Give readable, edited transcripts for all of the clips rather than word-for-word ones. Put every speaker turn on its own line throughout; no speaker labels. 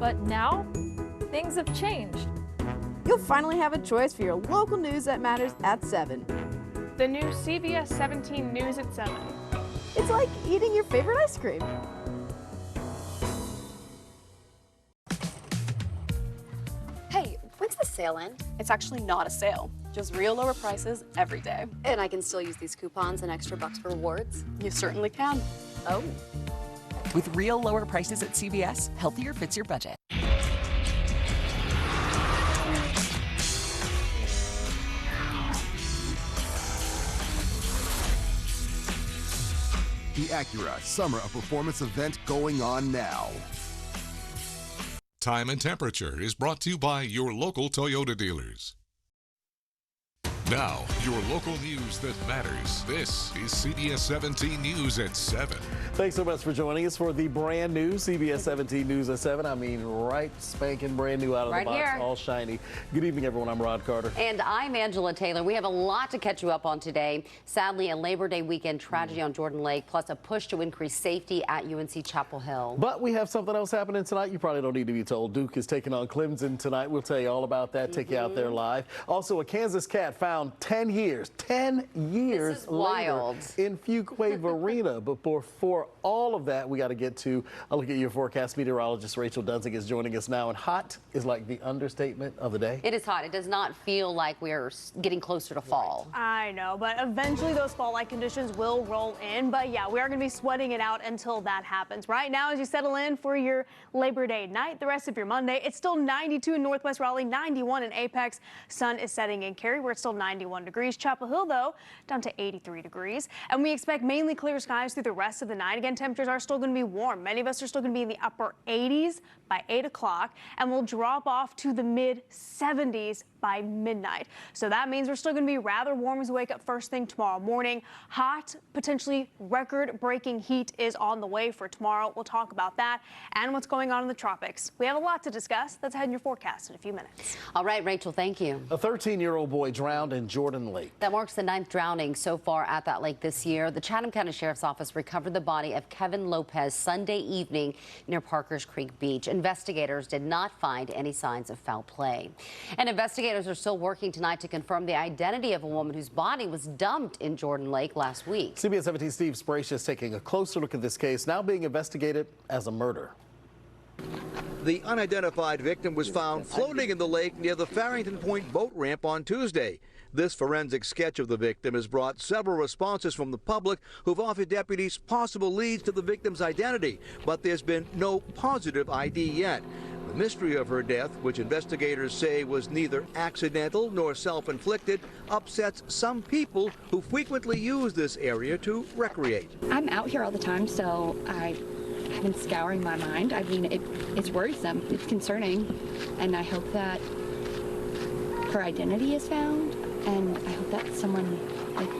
But now, things have changed.
You'll finally have a choice for your local news that matters at 7.
The new CBS17 News at 7.
It's like eating your favorite ice cream.
Hey, when's the sale end?
It's actually not a sale, just real lower prices every day.
And I can still use these coupons and extra bucks for rewards?
You certainly can.
Oh.
With real lower prices at CVS, healthier fits your budget.
The Acura Summer of Performance event going on now.
Time and Temperature is brought to you by your local Toyota dealers. Now, your local news that matters. This is CBS 17 News at 7.
Thanks so much for joining us for the brand new CBS 17 News at 7. I mean, right spanking brand new out of the box,
here.
all shiny. Good evening, everyone. I'm Rod Carter.
And I'm Angela Taylor. We have a lot to catch you up on today. Sadly, a Labor Day weekend tragedy on Jordan Lake, plus a push to increase safety at UNC Chapel Hill.
But we have something else happening tonight. You probably don't need to be told. Duke is taking on Clemson tonight. We'll tell you all about that, take you out there live. Also, a Kansas cat found 10 years
This is wild.
in Fuquay Arena. But before all of that, we got to get to a look at your forecast. Meteorologist Rachel Dunsing is joining us now, and hot is like the understatement of the day.
It is hot. It does not feel like we're getting closer to fall.
I know, but eventually those fall-like conditions will roll in. But yeah, we are going to be sweating it out until that happens. Right now, as you settle in for your Labor Day night, the rest of your Monday, it's still 92 in Northwest Raleigh, 91 in Apex. Sun is setting in Cary, where it's still 91 degrees. Chapel Hill, though, down to 83 degrees. And we expect mainly clear skies through the rest of the night. Again, temperatures are still going to be warm. Many of us are still going to be in the upper 80s by 8 o'clock, and we'll drop off to the mid 70s by midnight. So that means we're still going to be rather warm as we wake up first thing tomorrow morning. Hot, potentially record-breaking heat is on the way for tomorrow. We'll talk about that and what's going on in the tropics. We have a lot to discuss. That's ahead in your forecast in a few minutes.
All right, Rachel, thank you.
A 13-year-old boy drowned in Jordan Lake.
That marks the 9th drowning so far at that lake this year. The Chatham County Sheriff's Office recovered the body of Kevin Lopez Sunday evening near Parkers Creek Beach. Investigators did not find any signs of foul play. And investigators are still working tonight to confirm the identity of a woman whose body was dumped in Jordan Lake last week.
CBS 17 Steve Sprache is taking a closer look at this case, now being investigated as a murder.
The unidentified victim was found floating in the lake near the Farrington Point boat ramp on Tuesday. This forensic sketch of the victim has brought several responses from the public who've offered deputies possible leads to the victim's identity, but there's been no positive ID yet. The mystery of her death, which investigators say was neither accidental nor self-inflicted, upsets some people who frequently use this area to recreate.
I'm out here all the time, so I've been scouring my mind. I mean, it's worrisome, it's concerning, and I hope that her identity is found, and I hope that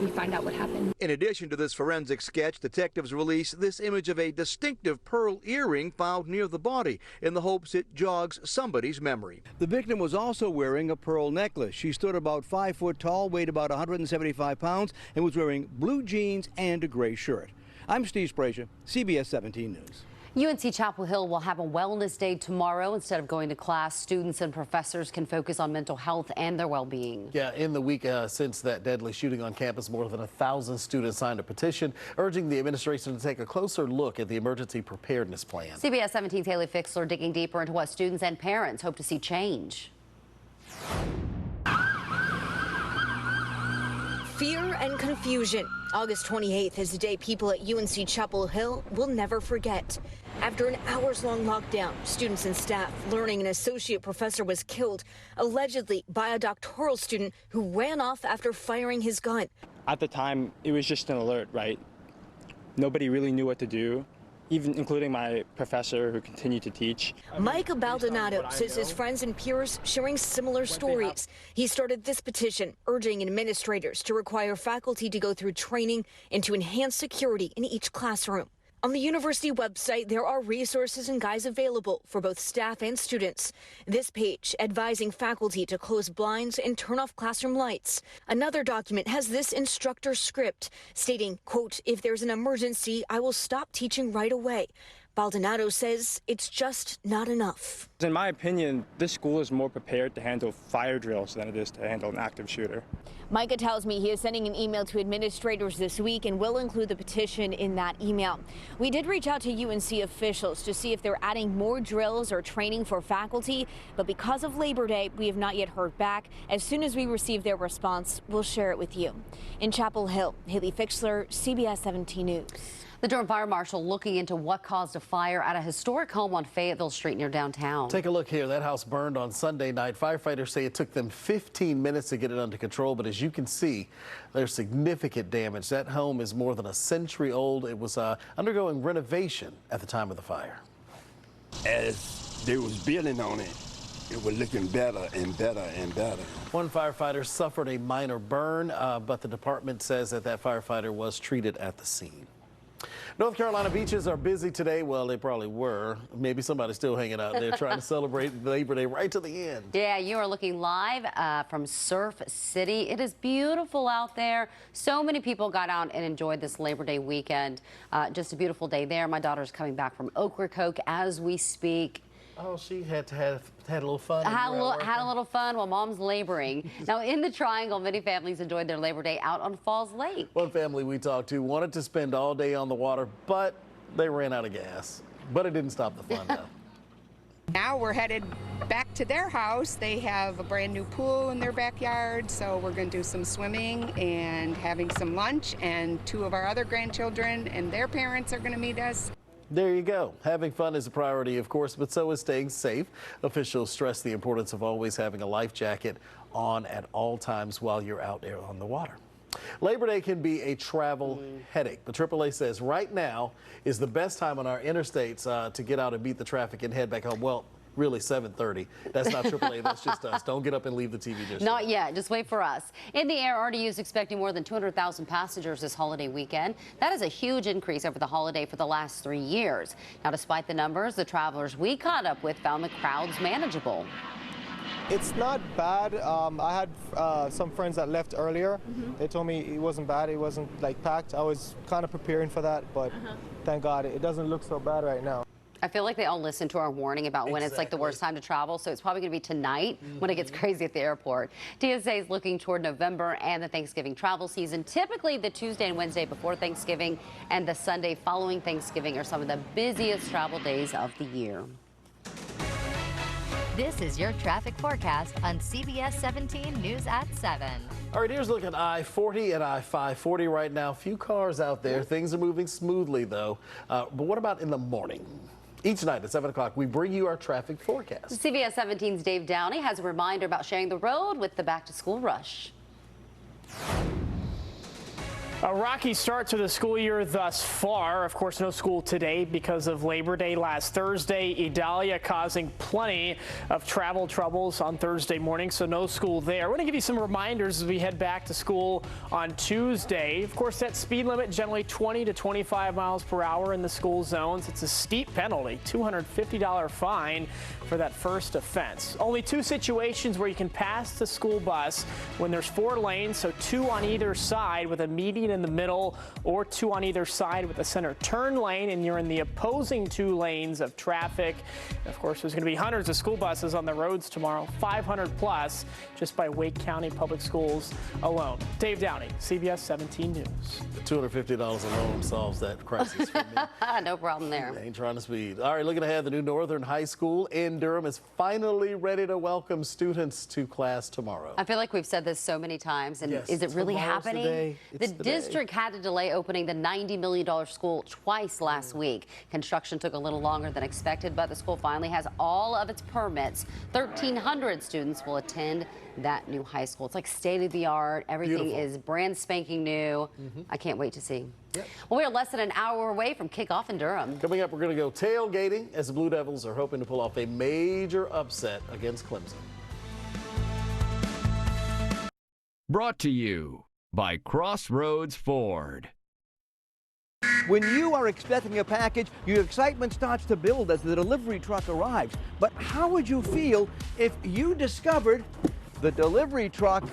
we find out what happened.
In addition to this forensic sketch, detectives released this image of a distinctive pearl earring found near the body in the hopes it jogs somebody's memory. The victim was also wearing a pearl necklace. She stood about 5 foot tall, weighed about 175 pounds, and was wearing blue jeans and a gray shirt. I'm Steve Sprache, CBS 17 News.
UNC Chapel Hill will have a wellness day tomorrow. Instead of going to class, students and professors can focus on mental health and their well-being.
Yeah, in the week since that deadly shooting on campus, more than 1,000 students signed a petition urging the administration to take a closer look at the emergency preparedness plan.
CBS 17's Haley Fixler digging deeper into what students and parents hope to see change.
Fear and confusion. August 28th is the day people at UNC Chapel Hill will never forget. After an hours-long lockdown, students and staff learning an associate professor was killed, allegedly by a doctoral student who ran off after firing his gun.
At the time, it was just an alert, right? Nobody really knew what to do, even including my professor who continued to teach.
Mike Baldonado says his friends and peers sharing similar stories. He started this petition urging administrators to require faculty to go through training and to enhance security in each classroom. On the university website, there are resources and guides available for both staff and students. This page advising faculty to close blinds and turn off classroom lights. Another document has this instructor script stating, quote, "If there's an emergency, I will stop teaching right away." Baldonado says it's just not enough.
In my opinion, this school is more prepared to handle fire drills than it is to handle an active shooter.
Micah tells me he is sending an email to administrators this week and will include the petition in that email. We did reach out to UNC officials to see if they're adding more drills or training for faculty, but because of Labor Day, we have not yet heard back. As soon as we receive their response, we'll share it with you. In Chapel Hill, Haley Fixler, CBS 17 News.
The Durham Fire Marshal looking into what caused a fire at a historic home on Fayetteville Street near downtown.
Take a look here. That house burned on Sunday night. Firefighters say it took them 15 minutes to get it under control, but as you can see, there's significant damage. That home is more than a century old. It was undergoing renovation at the time of the fire.
As they was building on it, it was looking better and better and better.
One firefighter suffered a minor burn, but the department says that firefighter was treated at the scene. North Carolina beaches are busy today. Well, they probably were. Maybe somebody's still hanging out there trying to celebrate Labor Day right to the end.
Yeah, you are looking live from Surf City. It is beautiful out there. So many people got out and enjoyed this Labor Day weekend. Just a beautiful day there. My daughter's coming back from Ocracoke as we speak.
Oh, she had a little fun.
Had a little fun while mom's laboring. Now, in the Triangle, many families enjoyed their Labor Day out on Falls Lake.
One family we talked to wanted to spend all day on the water, but they ran out of gas. But it didn't stop the fun, though.
Now we're headed back to their house. They have a brand new pool in their backyard, so we're going to do some swimming and having some lunch, and 2 of our other grandchildren and their parents are going to meet us.
There you go. Having fun is a priority, of course, but so is staying safe. Officials stress the importance of always having a life jacket on at all times while you're out there on the water. Labor Day can be a travel headache, but AAA says right now is the best time on our interstates to get out and beat the traffic and head back home. Well, really 7:30. That's not AAA. That's just us. Don't get up and leave the TV dish.
Not yet. Just wait for us. In the air, RDU is expecting more than 200,000 passengers this holiday weekend. That is a huge increase over the holiday for the last 3 years. Now, despite the numbers, the travelers we caught up with found the crowds manageable.
It's not bad. I had some friends that left earlier. They told me it wasn't bad. It wasn't like packed. I was kind of preparing for that, but thank God it doesn't look so bad right now.
I feel like they all listen to our warning about when it's like the worst time to travel, so it's probably going to be tonight when it gets crazy at the airport. TSA is looking toward November and the Thanksgiving travel season. Typically, the Tuesday and Wednesday before Thanksgiving and the Sunday following Thanksgiving are some of the busiest travel days of the year.
This is your traffic forecast on CBS 17 News at 7.
All right, here's a look at I-40 and I-540 right now. Few cars out there. Things are moving smoothly, though. But what about in the morning? Each night at 7 o'clock, we bring you our traffic forecast.
CBS 17's Dave Downey has a reminder about sharing the road with the back-to-school rush.
A rocky start to the school year thus far. Of course, no school today because of Labor Day last Thursday. Idalia causing plenty of travel troubles on Thursday morning, so no school there. We're going to give you some reminders as we head back to school on Tuesday. Of course, that speed limit generally 20 to 25 miles per hour in the school zones. It's a steep penalty, $250 fine for that first offense. Only 2 situations where you can pass the school bus when there's 4 lanes, so 2 on either side with a median in the middle, or 2 on either side with a center turn lane, and you're in the opposing 2 lanes of traffic. Of course, there's going to be hundreds of school buses on the roads tomorrow, 500 plus just by Wake County Public Schools alone. Dave Downey, CBS 17 News.
$250 alone solves that crisis for me.
No problem there.
Ain't trying to speed. All right, looking ahead, the new Northern High School in Durham is finally ready to welcome students to class tomorrow.
I feel like we've said this so many times, and
yes,
is it really happening? The district had to delay opening the $90 million school twice last week. Construction took a little longer than expected, but the school finally has all of its permits. 1,300 students will attend that new high school. It's like state-of-the-art. Everything is brand spanking new. I can't wait to see. Well, we are less than an hour away from kickoff in Durham.
Coming up, we're going to go tailgating as the Blue Devils are hoping to pull off a major upset against Clemson.
Brought to you by Crossroads Ford.
When you are expecting a package, your excitement starts to build as the delivery truck arrives. But how would you feel if you discovered the delivery truck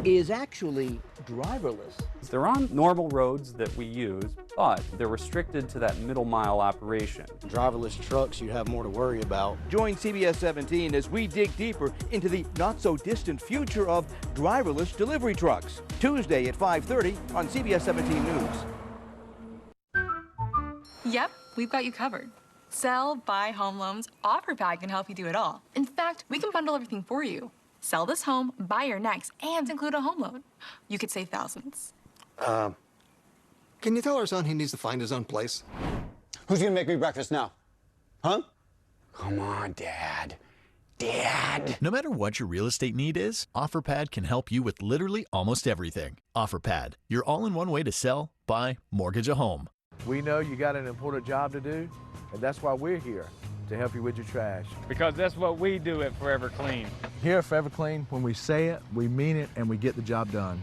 is actually driverless?
They're on normal roads that we use, but they're restricted to that middle mile operation.
Driverless trucks, you have more to worry about.
Join CBS 17 as we dig deeper into the not-so-distant future of driverless delivery trucks. Tuesday at 5:30 on CBS 17 News.
Yep, we've got you covered. Sell, buy home loans, OfferPad can help you do it all. In fact, we can bundle everything for you. Sell this home, buy your next, and include a home loan. You could save thousands.
Can you tell our son he needs to find his own place?
Who's gonna make me breakfast now? Huh?
Come on, Dad. Dad!
No matter what your real estate need is, OfferPad can help you with literally almost everything. OfferPad, your all-in-one way to sell, buy, mortgage a home.
We know you got an important job to do, and that's why we're here, to help you with your trash.
Because that's what we do at Forever Clean.
Here at Forever Clean, when we say it, we mean it, and we get the job done.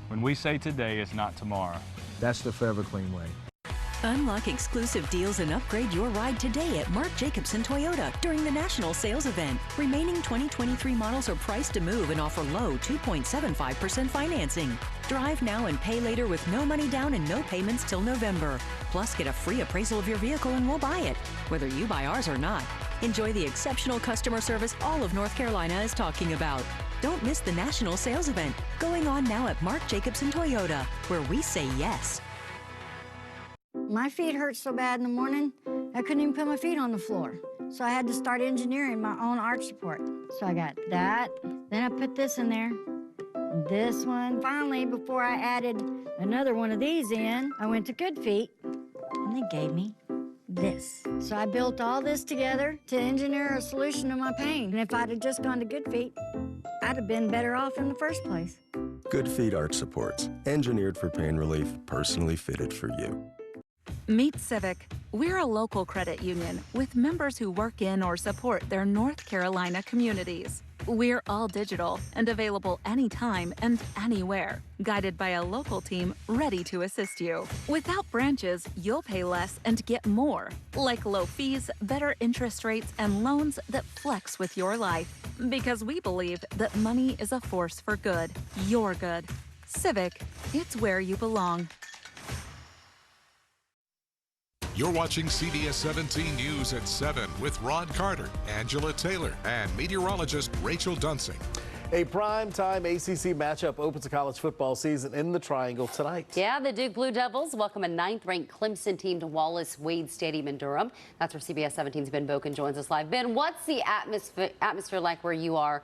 When we say today, it's not tomorrow.
That's the Forever Clean way.
Unlock exclusive deals and upgrade your ride today at Mark Jacobson Toyota during the national sales event. Remaining 2023 models are priced to move and offer low 2.75% financing. Drive now and pay later with no money down and no payments till November. Plus, get a free appraisal of your vehicle and we'll buy it, whether you buy ours or not. Enjoy the exceptional customer service all of North Carolina is talking about. Don't miss the national sales event going on now at Mark Jacobson Toyota, where we say yes.
My feet hurt so bad in the morning, I couldn't even put my feet on the floor. So I had to start engineering my own arch support. So I got that, then I put this in there, this one. Finally, before I added another one of these in, I went to Good Feet, and they gave me this. So I built all this together to engineer a solution to my pain. And if I'd have just gone to Good Feet, I'd have been better off in the first place.
Good Feet Arch Supports, engineered for pain relief, personally fitted for you.
Meet Civic. We're a local credit union with members who work in or support their North Carolina communities. We're all digital and available anytime and anywhere, guided by a local team ready to assist you. Without branches, you'll pay less and get more, like low fees, better interest rates, and loans that flex with your life. Because we believe that money is a force for good, your good. Civic, it's where you belong.
You're watching CBS 17 News at 7 with Ron Carter, Angela Taylor, and meteorologist Rachel Dunsing.
A prime-time ACC matchup opens the college football season in the Triangle tonight.
Yeah, the Duke Blue Devils welcome a 9th-ranked Clemson team to Wallace-Wade Stadium in Durham. That's where CBS 17's Ben Boken joins us live. Ben, what's the atmosphere like where you are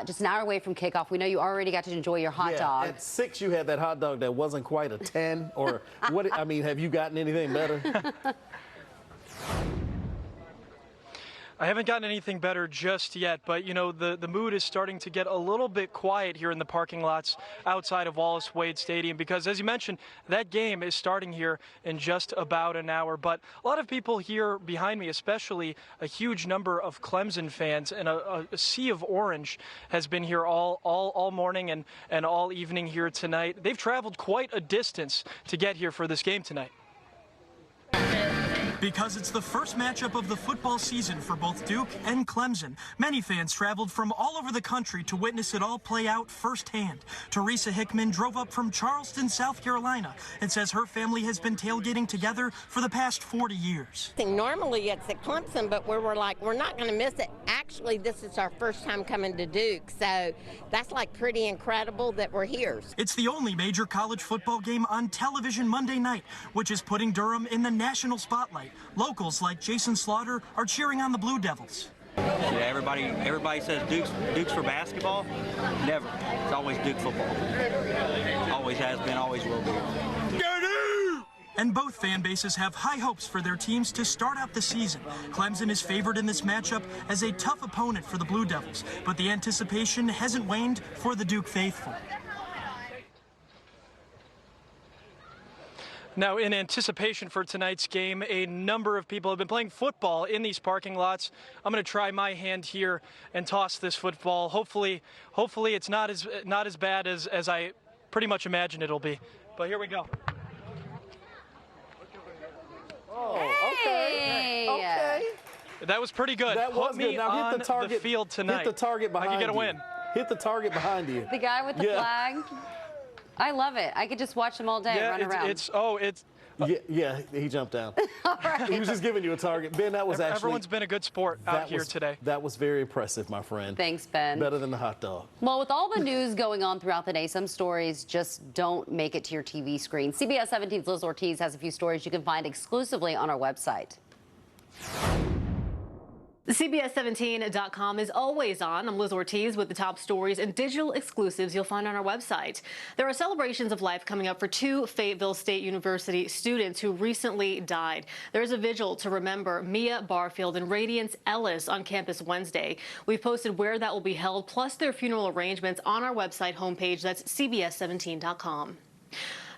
just an hour away from kickoff? We know you already got to enjoy your hot dog.
At 6, you had that hot dog that wasn't quite a 10, or what? I mean, have you gotten anything better?
I haven't gotten anything better just yet, but you know, the mood is starting to get a little bit quiet here in the parking lots outside of Wallace-Wade Stadium because, as you mentioned, that game is starting here in just about an hour. But a lot of people here behind me, especially a huge number of Clemson fans, and a sea of orange has been here all morning and all evening here tonight. They've traveled quite a distance to get here for this game tonight.
Because it's the first matchup of the football season for both Duke and Clemson, many fans traveled from all over the country to witness it all play out firsthand. Teresa Hickman drove up from Charleston, South Carolina, and says her family has been tailgating together for the past 40 years.
Normally it's at Clemson, but we're like, we're not going to miss it. Actually, this is our first time coming to Duke, so that's like pretty incredible that we're here.
It's the only major college football game on television Monday night, which is putting Durham in the national spotlight. Locals like Jason Slaughter are cheering on the Blue Devils.
Yeah, everybody says Duke's for basketball. Never. It's always Duke football. Always has been, always will be.
And both fan bases have high hopes for their teams to start out the season. Clemson is favored in this matchup as a tough opponent for the Blue Devils, but the anticipation hasn't waned for the Duke faithful.
Now, in anticipation for tonight's game, a number of people have been playing football in these parking lots. I'm going to try my hand here and toss this football. Hopefully it's not as bad as I pretty much imagine it'll be. But here we go.
Oh, okay. Okay.
That was pretty good.
That was
Put me
good. Now hit the target.
The field tonight.
Hit the target behind you.
I can get a win.
Hit the target behind you.
The guy with the flag. I love it. I could just watch them all day run around.
Yeah, he jumped down.
All right.
He was just giving you a target. Ben, that was actually...
Everyone's been a good sport out here today.
That was very impressive, my friend.
Thanks, Ben.
Better than the hot dog.
Well, with all the news going on throughout the day, some stories just don't make it to your TV screen. CBS 17's Liz Ortiz has a few stories you can find exclusively on our website.
CBS17.com is always on. I'm Liz Ortiz with the top stories and digital exclusives you'll find on our website. There are celebrations of life coming up for two Fayetteville State University students who recently died. There's a vigil to remember Mia Barfield and Radiance Ellis on campus Wednesday. We've posted where that will be held, plus their funeral arrangements on our website homepage. That's CBS17.com.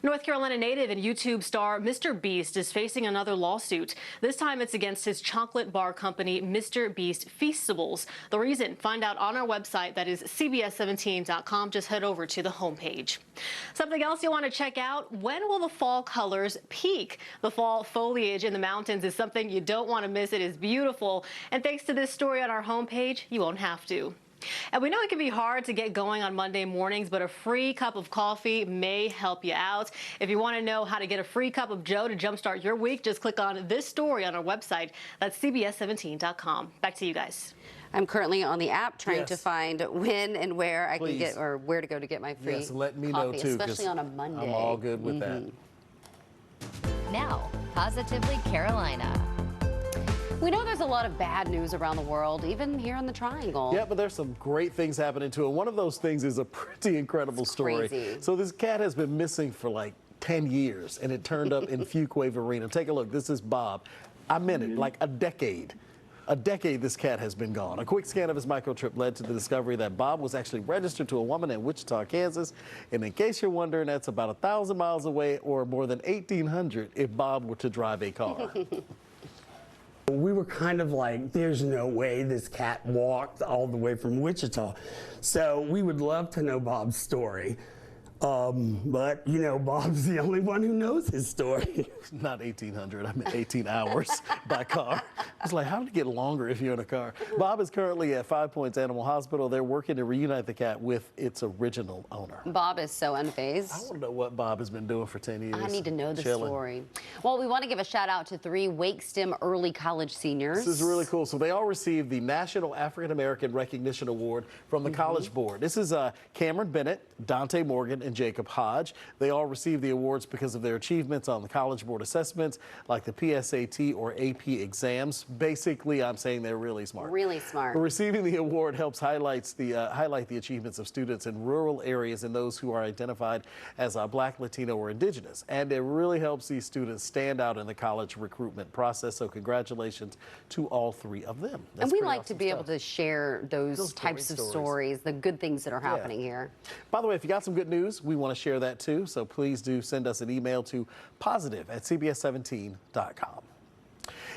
North Carolina native and YouTube star Mr. Beast is facing another lawsuit. This time it's against his chocolate bar company, Mr. Beast Feastables. The reason? Find out on our website. That is CBS17.com. Just head over to the homepage. Something else you'll want to check out: when will the fall colors peak? The fall foliage in the mountains is something you don't want to miss. It is beautiful. And thanks to this story on our homepage, you won't have to. And we know it can be hard to get going on Monday mornings, but a free cup of coffee may help you out. If you want to know how to get a free cup of Joe to jumpstart your week, just click on this story on our website. That's CBS17.com. Back to you guys.
I'm currently on the app trying to find when and where I can get, or where to go to get my free
let me
coffee,
know too,
especially on a Monday.
I'm all good with that.
Now, Positively Carolina.
We know there's a lot of bad news around the world, even here in the Triangle.
Yeah, but there's some great things happening too. And one of those things is a pretty incredible story.
Crazy.
So this cat has been missing for like 10 years, and it turned up in Fuquay Arena. Take a look. This is Bob. I meant it, like a decade. A decade this cat has been gone. A quick scan of his microchip led to the discovery that Bob was actually registered to a woman in Wichita, Kansas. And in case you're wondering, that's about 1,000 miles away, or more than 1,800 if Bob were to drive a car.
We were kind of like, there's no way this cat walked all the way from Wichita. So we would love to know Bob's story. But, you know, Bob's the only one who knows his story.
Not 1,800, I meant 18 hours by car. I was like, how did it get longer if you're in a car? Bob is currently at 5 Points Animal Hospital. They're working to reunite the cat with its original owner.
Bob is so unfazed.
I want to know what Bob has been doing for 10 years.
I need to know the story. Well, we want to give a shout out to 3 Wake STEM early college seniors.
This is really cool. So they all received the National African American Recognition Award from the College Board. This is Cameron Bennett, Dante Morgan, and Jacob Hodge. They all received the awards because of their achievements on the College Board assessments, like the PSAT or AP exams. Basically, I'm saying they're really smart.
Really smart.
Receiving the award helps highlight the achievements of students in rural areas and those who are identified as Black, Latino, or Indigenous. And it really helps these students stand out in the college recruitment process. So congratulations to all 3 of them.
And we like to be able to share those types of stories, the good things that are happening here.
By the way, if you got some good news, we want to share that too. So please do send us an email to positive@cbs17.com.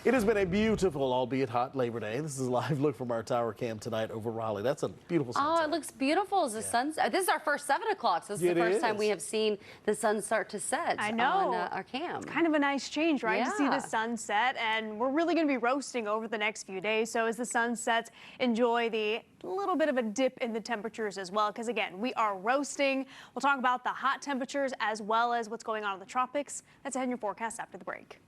It has been a beautiful, albeit hot, Labor Day. This is a live look from our tower cam tonight over Raleigh. That's a beautiful sunset.
Oh, it looks beautiful as the sunset. This is our first 7 o'clock, so this is the first time we have seen the sun start to set on our cam.
It's kind of a nice change, right? To see the sun set, and we're really going to be roasting over the next few days. So as the sun sets, enjoy the little bit of a dip in the temperatures as well, because again, we are roasting. We'll talk about the hot temperatures as well as what's going on in the tropics. That's ahead in your forecast after the break.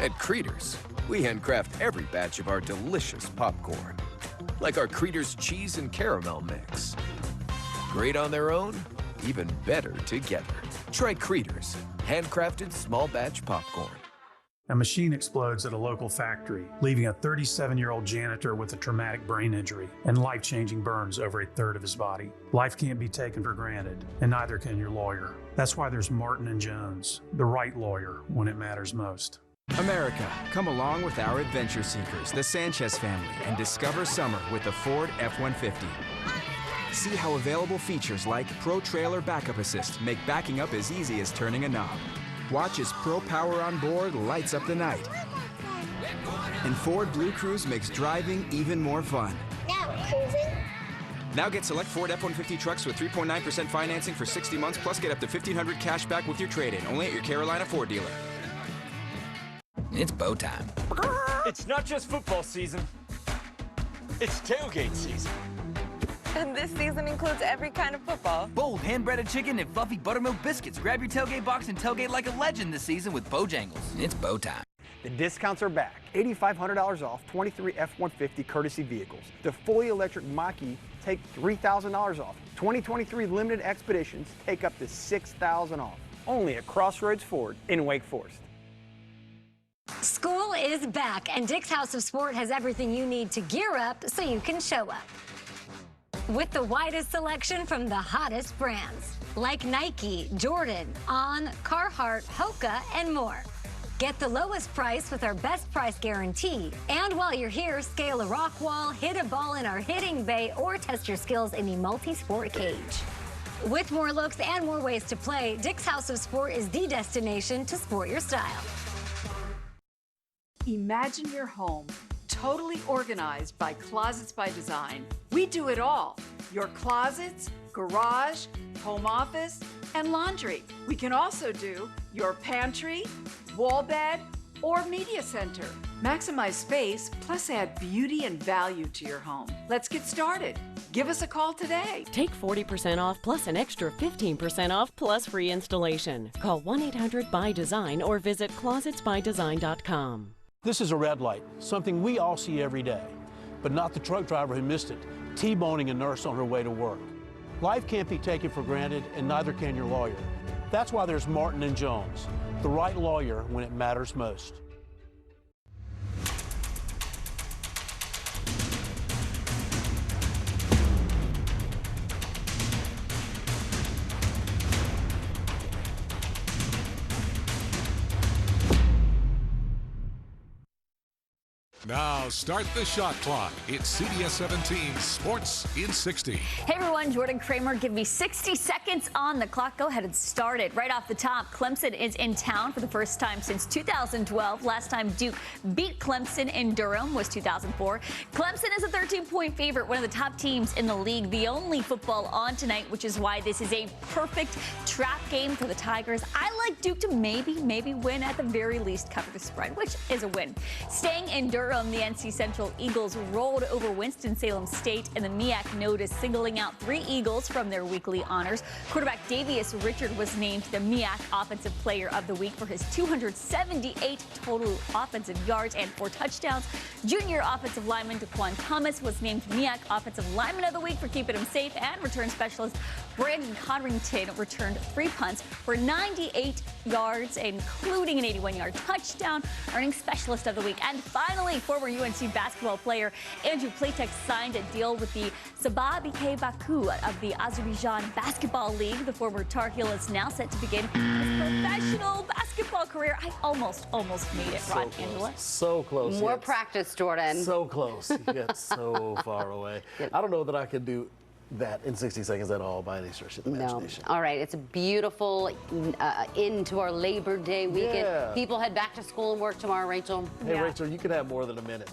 At Creeders, we handcraft every batch of our delicious popcorn, like our Creeders cheese and caramel mix. Great on their own, even better together. Try Creeders, handcrafted small batch popcorn.
A machine explodes at a local factory, leaving a 37-year-old janitor with a traumatic brain injury and life-changing burns over 1/3 of his body. Life can't be taken for granted, and neither can your lawyer. That's why there's Martin & Jones, the right lawyer when it matters most.
America, come along with our adventure seekers, the Sanchez family, and discover summer with the Ford F-150. See how available features like Pro Trailer Backup Assist make backing up as easy as turning a knob. Watch as Pro Power on board lights up the night. And Ford Blue Cruise makes driving even more fun.
Now cruising.
Now get select Ford F-150 trucks with 3.9% financing for 60 months, plus get up to $1,500 cash back with your trade-in. Only at your Carolina Ford dealer.
It's bow time.
It's not just football season. It's tailgate season.
And this season includes every kind of football.
Bold hand-breaded chicken and fluffy buttermilk biscuits. Grab your tailgate box and tailgate like a legend this season with Bojangles. It's bow time.
The discounts are back. $8,500 off 23 F-150 courtesy vehicles. The fully electric Mach-E take $3,000 off. 2023 limited expeditions take up to $6,000 off. Only at Crossroads Ford in Wake Forest.
School is back, and Dick's House of Sport has everything you need to gear up so you can show up. With the widest selection from the hottest brands, like Nike, Jordan, On, Carhartt, Hoka, and more. Get the lowest price with our best price guarantee. And while you're here, scale a rock wall, hit a ball in our hitting bay, or test your skills in the multi-sport cage. With more looks and more ways to play, Dick's House of Sport is the destination to sport your style.
Imagine your home totally organized by Closets by Design. We do it all. Your closets, garage, home office, and laundry. We can also do your pantry, wall bed, or media center. Maximize space, plus add beauty and value to your home. Let's get started. Give us a call today.
Take 40% off plus an extra 15% off plus free installation. Call 1-800-BY-DESIGN or visit closetsbydesign.com.
This is a red light, something we all see every day, but not the truck driver who missed it, T-boning a nurse on her way to work. Life can't be taken for granted, and neither can your lawyer. That's why there's Martin & Jones, the right lawyer when it matters most.
Now start the shot clock. It's CBS17 Sports in 60.
Hey everyone, Jordan Kramer, give me 60 seconds on the clock. Go ahead and start it. Right off the top, Clemson is in town for the first time since 2012. Last time Duke beat Clemson in Durham was 2004. Clemson is a 13-point favorite, one of the top teams in the league. The only football on tonight, which is why this is a perfect trap game for the Tigers. I like Duke to maybe win, at the very least cover the spread, which is a win. Staying in Durham, the NC Central Eagles rolled over Winston-Salem State, and the MEAC notice singling out 3 Eagles from their weekly honors. Quarterback Davius Richard was named the MEAC Offensive Player of the Week for his 278 total offensive yards and 4 touchdowns. Junior offensive lineman Daquan Thomas was named MEAC Offensive Lineman of the Week for keeping him safe, and return specialist Brandon Codrington returned 3 punts for 98 yards, including an 81-yard touchdown, earning Specialist of the Week. And finally, former UNC basketball player Andrew Platek signed a deal with the Sabah Baku of the Azerbaijan Basketball League. The former Tar Heel is now set to begin his professional basketball career. I almost made it, Ron, Angela.
So close.
More practice, Jordan.
So close. You get so far away. I don't know that I could do that in 60 seconds at all by any stretch of the imagination.
All right, it's a beautiful end to our Labor Day weekend.
Yeah.
People head back to school and work tomorrow, Rachel.
Hey, Rachel, you can have more than a minute.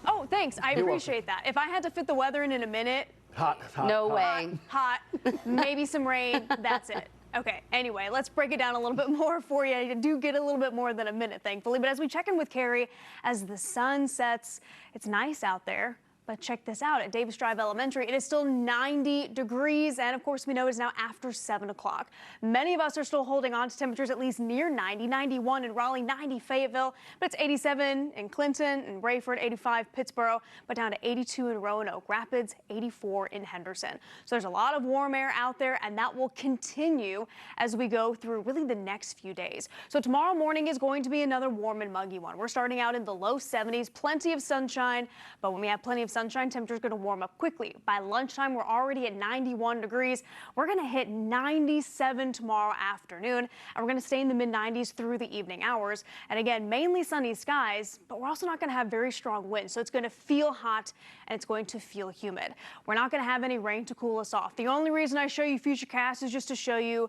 Oh, thanks. I appreciate that. If I had to fit the weather in a minute.
Hot.
No way.
Hot. Maybe some rain. That's it. Okay, anyway, let's break it down a little bit more for you. You do get a little bit more than a minute, thankfully. But as we check in with Carrie, as the sun sets, it's nice out there. But check this out, at Davis Drive Elementary, it is still 90 degrees, and of course we know it is now after 7 o'clock. Many of us are still holding on to temperatures at least near 90, 91 in Raleigh, 90 Fayetteville, but it's 87 in Clinton and Rayford, 85 Pittsboro, but down to 82 in Roanoke Rapids, 84 in Henderson. So there's a lot of warm air out there, and that will continue as we go through really the next few days. So tomorrow morning is going to be another warm and muggy one. We're starting out in the low 70s, plenty of sunshine, but when we have plenty of sunshine, temperature's going to warm up quickly. By lunchtime, we're already at 91 degrees. We're going to hit 97 tomorrow afternoon, and we're going to stay in the mid-90s through the evening hours. And again, mainly sunny skies, but we're also not going to have very strong winds, so it's going to feel hot and it's going to feel humid. We're not going to have any rain to cool us off. The only reason I show you Futurecast is just to show you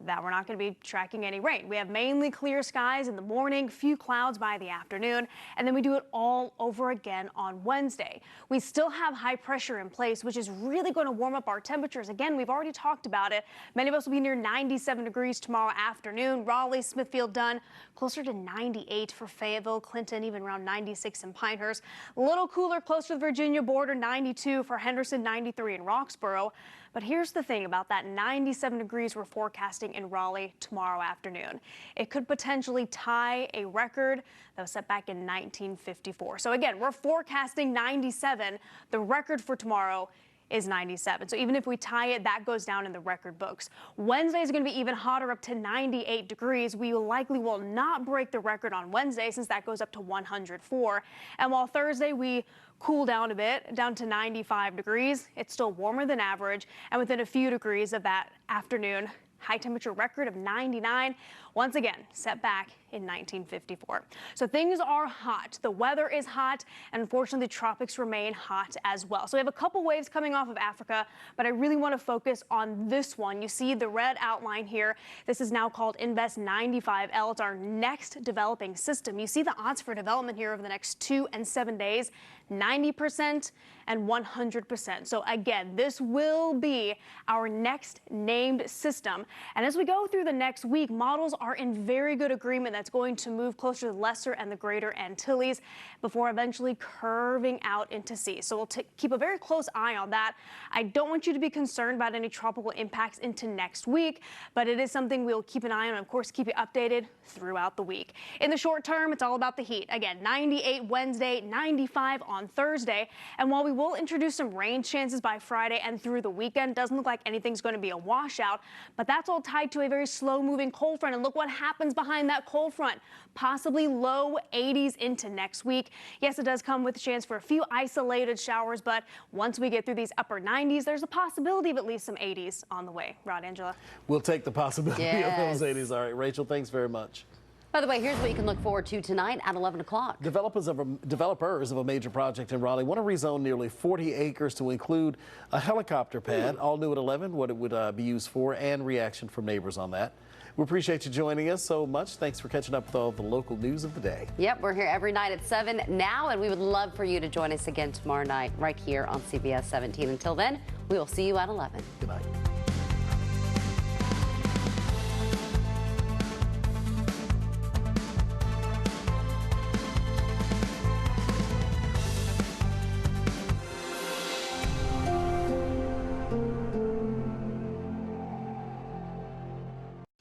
that we're not going to be tracking any rain. We have mainly clear skies in the morning, few clouds by the afternoon, and then we do it all over again on Wednesday. We still have high pressure in place, which is really going to warm up our temperatures. Again, we've already talked about it. Many of us will be near 97 degrees tomorrow afternoon. Raleigh, Smithfield done closer to 98 for Fayetteville, Clinton, even around 96 in Pinehurst. A little cooler close to the Virginia border, 92 for Henderson, 93 in Roxborough. But here's the thing about that 97 degrees we're forecasting in Raleigh tomorrow afternoon. It could potentially tie a record that was set back in 1954. So again, we're forecasting 97. The record for tomorrow is 97. So even if we tie it, that goes down in the record books. Wednesday is going to be even hotter, up to 98 degrees. We likely will not break the record on Wednesday since that goes up to 104. And while Thursday we cool down a bit, down to 95 degrees, it's still warmer than average and within a few degrees of that afternoon high temperature record of 99, once again set back in 1954. So things are hot. The weather is hot, and unfortunately the tropics remain hot as well. So we have a couple waves coming off of Africa, but I really want to focus on this one. You see the red outline here. This is now called Invest 95L. It's our next developing system. You see the odds for development here over the next 2 and 7 days, 90% and 100%. So again, this will be our next named system. And as we go through the next week, models are in very good agreement that's going to move closer to the Lesser and the Greater Antilles before eventually curving out into sea. So we'll keep a very close eye on that. I don't want you to be concerned about any tropical impacts into next week, but it is something we'll keep an eye on and of course keep you updated throughout the week. In the short term, it's all about the heat. Again, 98 Wednesday, 95 on Thursday. And while we will introduce some rain chances by Friday and through the weekend, doesn't look like anything's going to be a washout, but that's all tied to a very slow moving cold front. And look what happens behind that cold front, possibly low 80s into next week. Yes, it does come with a chance for a few isolated showers, but once we get through these upper 90s, there's a possibility of at least some 80s on the way. Rod, Angela.
We'll take the possibility of those 80s. All right, Rachel, thanks very much.
By the way, here's what you can look forward to tonight at 11 o'clock.
Developers of a major project in Raleigh want to rezone nearly 40 acres to include a helicopter pad, all new at 11, what it would be used for, and reaction from neighbors on that. We appreciate you joining us so much. Thanks for catching up with all the local news of the day.
Yep, we're here every night at 7 now, and we would love for you to join us again tomorrow night right here on CBS 17. Until then, we will see you at 11.
Good night.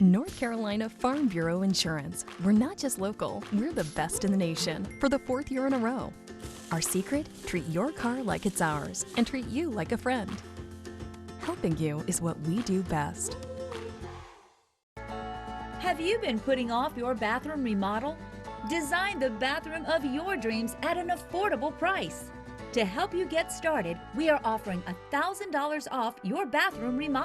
North Carolina Farm Bureau Insurance. We're not just local, we're the best in the nation for the 4th year in a row. Our secret? Treat your car like it's ours and treat you like a friend. Helping you is what we do best.
Have you been putting off your bathroom remodel? Design the bathroom of your dreams at an affordable price. To help you get started, we are offering $1,000 off your bathroom remodel.